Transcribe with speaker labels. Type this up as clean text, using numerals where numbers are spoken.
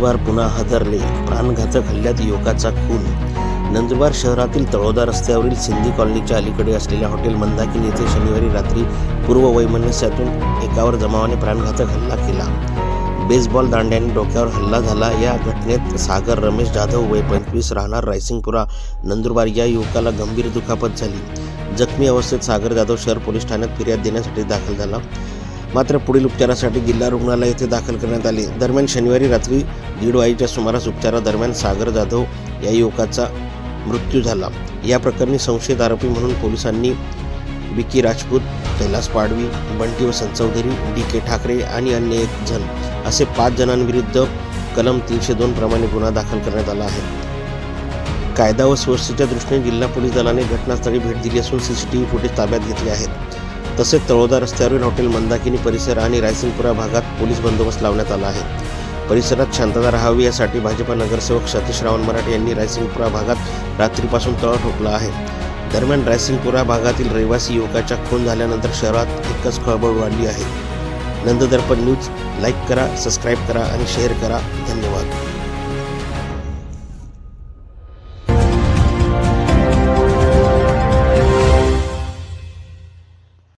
Speaker 1: नंदुरबार पुन्हा हादरले. प्राणघातक हल्ल्यात युवकाचा खून. नंदुरबार शहरातील तळोदा रस्त्यावरील सिंधी कॉलनीच्या अलीकडे असलेल्या हॉटेल मंदाकिनी येथे शनिवारी रात्री पूर्व वैमनस्यातून एकावर जमावाने प्राणघातक हल्ला केला. बेसबॉल दांड्याने डोक्यावर हल्ला झाला. या घटनेत सागर रमेश जाधव वय 25 राहणार रायसिंगपुरा नंदुरबार या युवकाला गंभीर दुखापत झाली. जखमी अवस्थेत सागर जाधव शहर पोलीस ठाण्यात फिर्याद देण्यासाठी दाखल झाला, मात्र पुढील उपचारासाठी जिल्हा रुग्णालय येथे दाखल करण्यात आले. दरम्यान शनिवारी रात्री 1:30 सुमारास उपचारादरम्यान सागर जाधव या युवकाचा मृत्यू झाला. या प्रकरणी संशयित आरोपी म्हणून पोलिसांनी विकी राजपूत, कैलास पाडवी, बंटी वसंत चौधरी, DK ठाकरे आणि अन्य 1 जण असे 5 जणांविरुद्ध कलम 302 प्रमाणे गुन्हा दाखल करण्यात आला आहे. कायदा व सुव्यवस्थेच्या दृष्टीने जिल्हा पोलीस दलाने घटनास्थळी भेट दिली असून CCTV फुटेज ताब्यात घेतले आहेत. तसेच तळोदा रस्त्यावरील हॉटेल मंदाकिनी परिसर आणि रायसिंगपुरा भागात पोलीस बंदोबस्त लावण्यात आला आहे. परिसरात शांतता राहावी यासाठी भाजपा नगरसेवक सतीश रावण मराठे यांनी रायसिंगपुरा भागात रात्रीपासून तळ ठोकला आहे. दरम्यान रायसिंगपुरा भागातील रहिवासी युवकाचा खून झाल्यानंतर शहरात एकच खळबळ वाढली आहे. नंददर्पण न्यूज लाईक करा, सबस्क्राईब करा आणि शेअर करा. धन्यवाद.